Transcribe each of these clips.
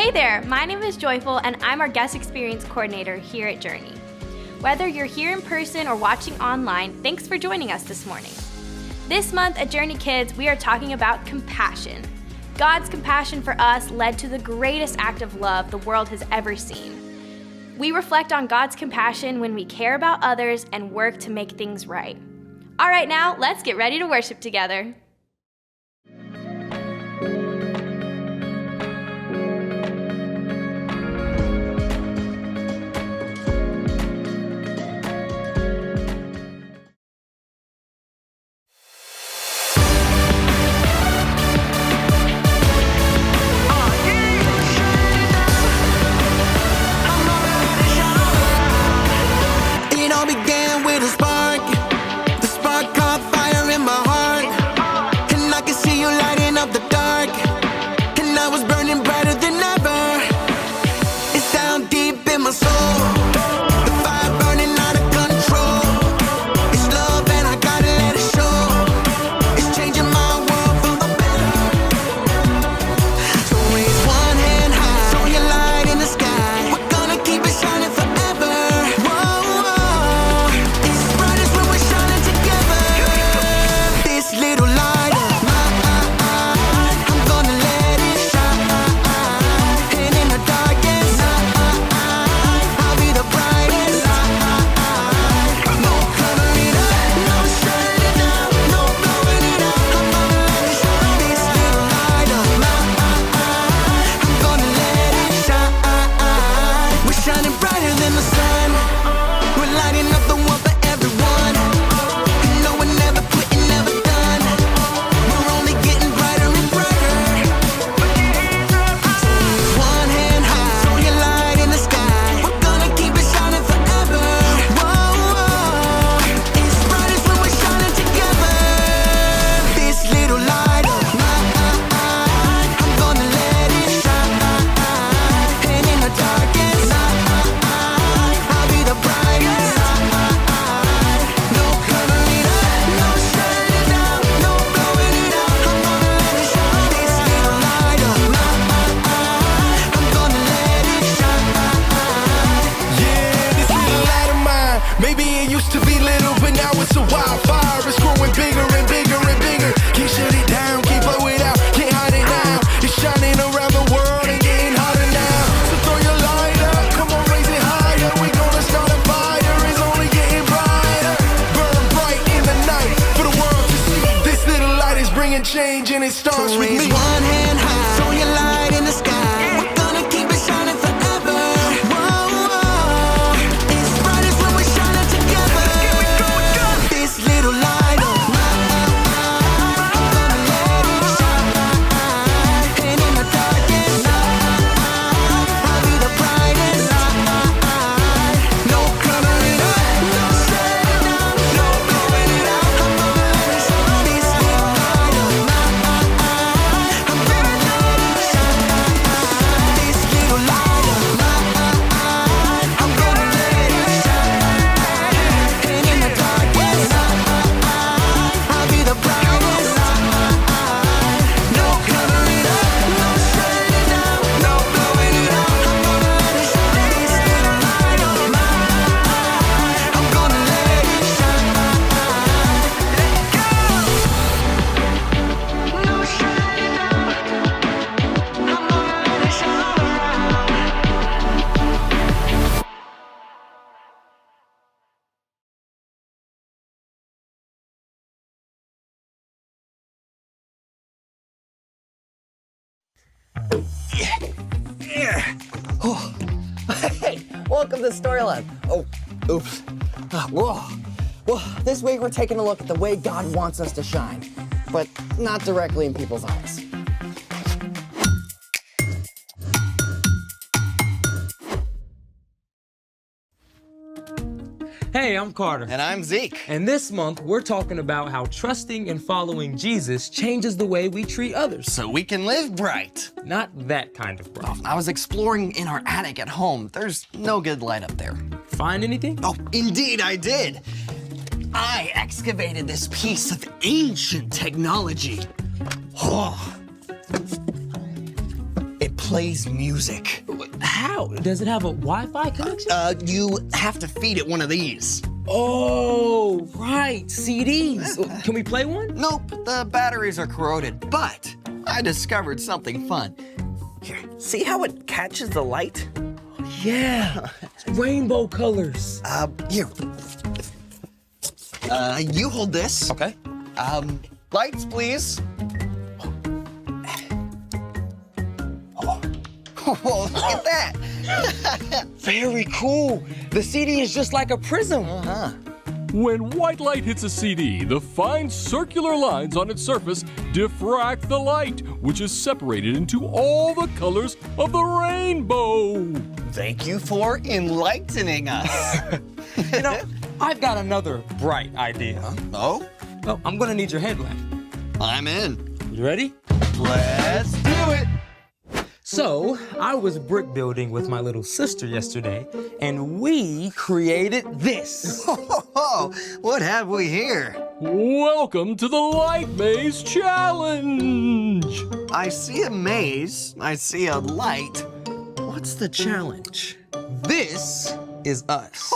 Hey there, my name is Joyful and I'm our guest experience coordinator here at Journey. Whether you're here in person or watching online, thanks for joining us this morning. This month at Journey Kids, we are talking about compassion. God's compassion for us led to the greatest act of love the world has ever seen. We reflect on God's compassion when we care about others and work to make things right. All right, now let's get ready to worship together. Change and it starts with me. One hand high, so your light in the sky. We're gonna keep it shining forever. Whoa, it's brightest when we're shining together. This little light of mine, I'm gonna let it shine. And in the darkest night, I'll be the brightest light. No coloring up, no shutting down, no blowing it out. I'm gonna let it shine. This little light of Hey, welcome to Storyland. Oh, oops. Whoa. Well, this week we're taking a look at the way God wants us to shine, but not directly in people's eyes. Hey, I'm Carter. And I'm Zeke. And this month, we're talking about how trusting and following Jesus changes the way we treat others. So we can live bright. Not that kind of bright. I was exploring in our attic at home. There's no good light up there. Find anything? Oh, indeed I did. I excavated this piece of ancient technology. Oh. It plays music. How? Does it have a Wi-Fi connection? You have to feed it one of these. Oh, right, CDs. Can we play one? Nope, the batteries are corroded, but I discovered something fun. Here, see how it catches the light? Yeah, rainbow colors. Here. You hold this. Okay. Lights, please. Oh, look at that. Very cool. The CD is just like a prism. When white light hits a CD, the fine circular lines on its surface diffract the light, which is separated into all the colors of the rainbow. Thank you for enlightening us. You know, I've got another bright idea. Oh, Oh, I'm gonna need your headlamp. I'm in. You ready? Let's do it. So, I was brick building with my little sister yesterday, and we created this. Oh, what have we here? Welcome to the Light Maze Challenge! I see a maze. I see a light. What's the challenge? This is us.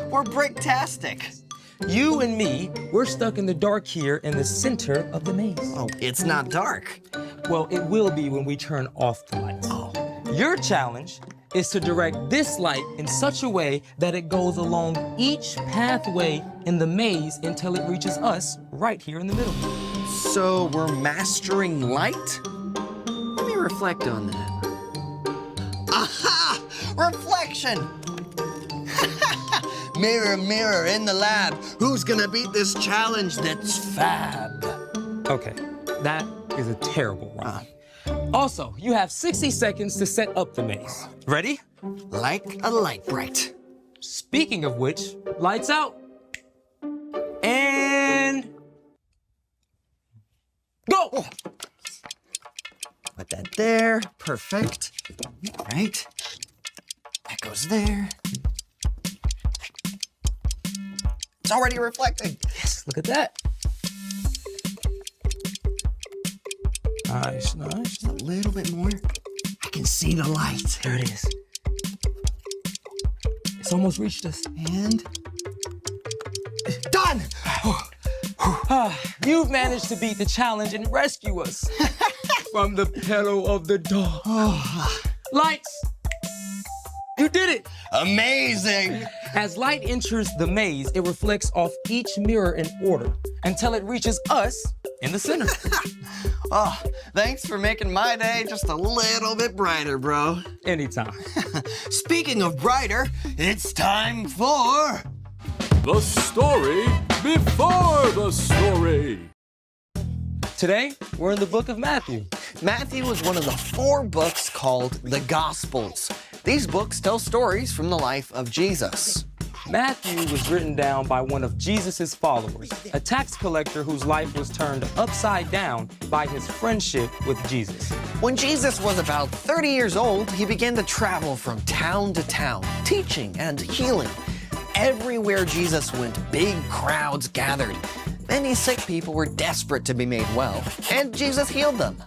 We're bricktastic. You and me, we're stuck in the dark here in the center of the maze. Oh, it's not dark. Well, it will be when we turn off the lights. Oh. Your challenge is to direct this light in such a way that it goes along each pathway in the maze until it reaches us right here in the middle. So we're mastering light? Let me reflect on that. Aha! Reflection! Mirror, mirror in the lab, who's gonna beat this challenge that's fab? Okay, that is a terrible rhyme. Also, you have 60 seconds to set up the maze. Ready? Like a light bright. Speaking of which, lights out. And go! Put that there, perfect. Right? That goes there. It's already reflecting. Yes, look at that. Nice, nice. Just a little bit more. I can see the light. There it is. It's almost reached us. And done! You've managed to beat the challenge and rescue us from the peril of the dark. Lights! You did it! Amazing! As light enters the maze, it reflects off each mirror in order until it reaches us in the center. Oh, thanks for making my day just a little bit brighter, bro. Anytime. Speaking of brighter, it's time for The story before the story. Today, we're in the book of Matthew. Matthew was one of the 4 books called the Gospels. These books tell stories from the life of Jesus. Matthew was written down by one of Jesus' followers, a tax collector whose life was turned upside down by his friendship with Jesus. When Jesus was about 30 years old, he began to travel from town to town, teaching and healing. Everywhere Jesus went, big crowds gathered. Many sick people were desperate to be made well, and Jesus healed them.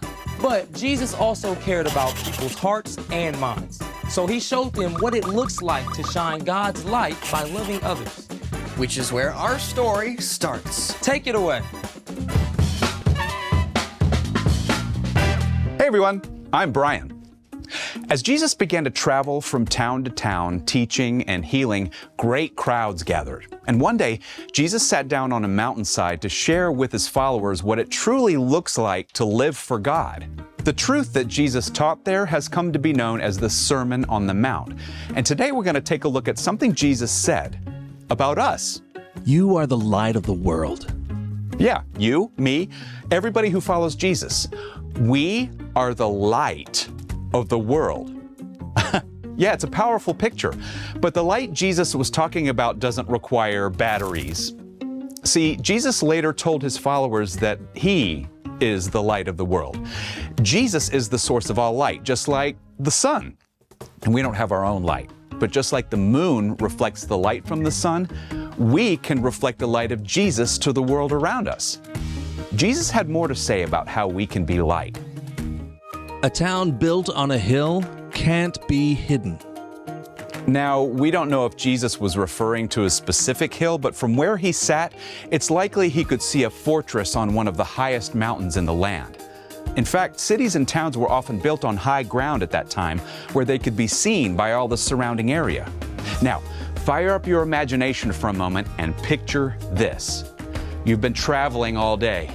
But Jesus also cared about people's hearts and minds. So he showed them what it looks like to shine God's light by loving others. Which is where our story starts. Take it away. Hey everyone, I'm Brian. As Jesus began to travel from town to town, teaching and healing, great crowds gathered. And one day, Jesus sat down on a mountainside to share with his followers what it truly looks like to live for God. The truth that Jesus taught there has come to be known as the Sermon on the Mount. And today we're going to take a look at something Jesus said about us. You are the light of the world. Yeah, you, me, everybody who follows Jesus. We are the light of the world. Yeah, it's a powerful picture, but the light Jesus was talking about doesn't require batteries. See, Jesus later told his followers that he is the light of the world. Jesus is the source of all light, just like the sun. And we don't have our own light, but just like the moon reflects the light from the sun, we can reflect the light of Jesus to the world around us. Jesus had more to say about how we can be light. A town built on a hill can't be hidden. Now, we don't know if Jesus was referring to a specific hill, but from where he sat, it's likely he could see a fortress on one of the highest mountains in the land. In fact, cities and towns were often built on high ground at that time, where they could be seen by all the surrounding area. Now, fire up your imagination for a moment and picture this. You've been traveling all day,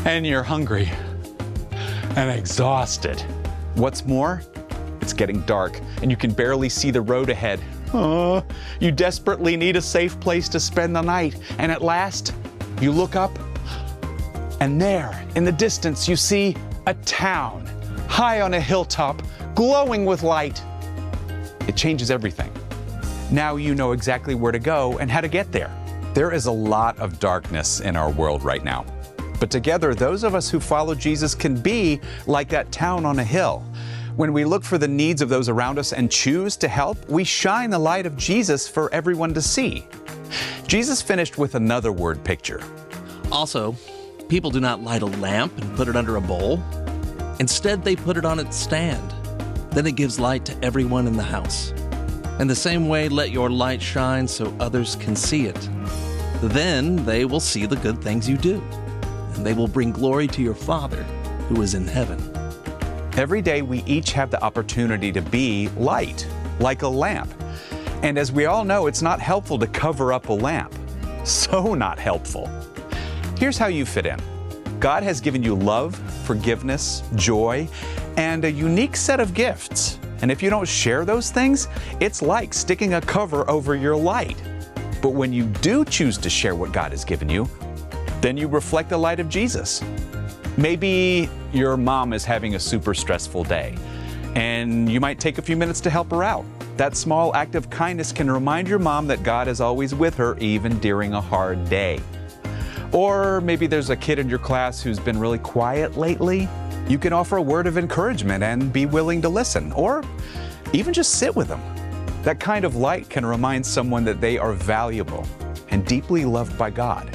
and you're hungry and exhausted. What's more, it's getting dark, and you can barely see the road ahead. You desperately need a safe place to spend the night, and at last, you look up, and there, in the distance, you see a town, high on a hilltop, glowing with light. It changes everything. Now you know exactly where to go and how to get there. There is a lot of darkness in our world right now. But together, those of us who follow Jesus can be like that town on a hill. When we look for the needs of those around us and choose to help, we shine the light of Jesus for everyone to see. Jesus finished with another word picture. Also, people do not light a lamp and put it under a bowl. Instead, they put it on its stand. Then it gives light to everyone in the house. In the same way, let your light shine so others can see it. Then they will see the good things you do, and they will bring glory to your Father who is in heaven. Every day we each have the opportunity to be light, like a lamp. And as we all know, it's not helpful to cover up a lamp. So not helpful. Here's how you fit in. God has given you love, forgiveness, joy, and a unique set of gifts. And if you don't share those things, it's like sticking a cover over your light. But when you do choose to share what God has given you, then you reflect the light of Jesus. Maybe your mom is having a super stressful day, and you might take a few minutes to help her out. That small act of kindness can remind your mom that God is always with her, even during a hard day. Or maybe there's a kid in your class who's been really quiet lately. You can offer a word of encouragement and be willing to listen, or even just sit with them. That kind of light can remind someone that they are valuable and deeply loved by God.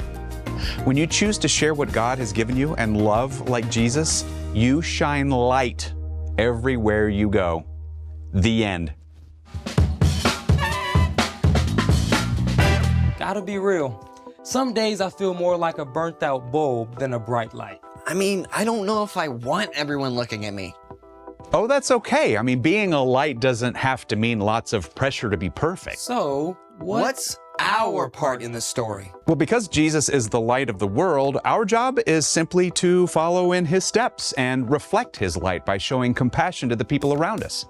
When you choose to share what God has given you and love like Jesus, you shine light everywhere you go. The end. Gotta be real. Some days I feel more like a burnt out bulb than a bright light. I mean, I don't know if I want everyone looking at me. Oh, that's okay. I mean, being a light doesn't have to mean lots of pressure to be perfect. So, What's our part in the story? Well, because Jesus is the light of the world, our job is simply to follow in his steps and reflect his light by showing compassion to the people around us.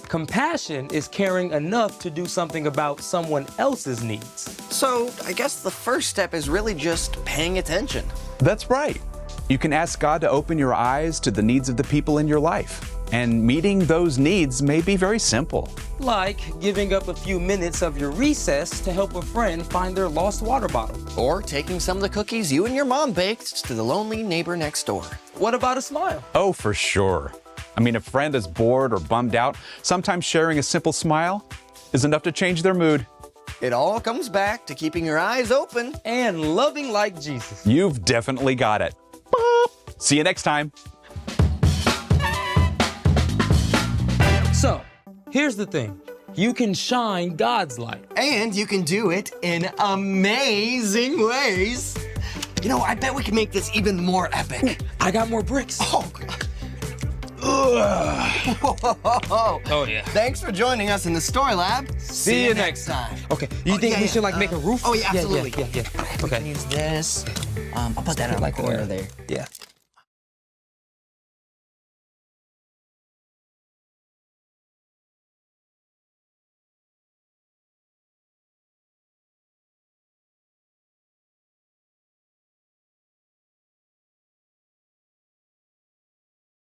Compassion is caring enough to do something about someone else's needs. So, I guess the first step is really just paying attention. That's right. You can ask God to open your eyes to the needs of the people in your life. And meeting those needs may be very simple. Like giving up a few minutes of your recess to help a friend find their lost water bottle. Or taking some of the cookies you and your mom baked to the lonely neighbor next door. What about a smile? Oh, for sure. I mean, if a friend is bored or bummed out, sometimes sharing a simple smile is enough to change their mood. It all comes back to keeping your eyes open. And loving like Jesus. You've definitely got it. Boop. See you next time. So, here's the thing. You can shine God's light. And you can do it in amazing ways. You know, I bet we can make this even more epic. I got more bricks. Oh, Oh, yeah. Thanks for joining us in the Story Lab. See you next time. Okay, you think we should like make a roof? Oh, yeah, absolutely. Yeah. We can use this. I'll put that on the corner there. Yeah.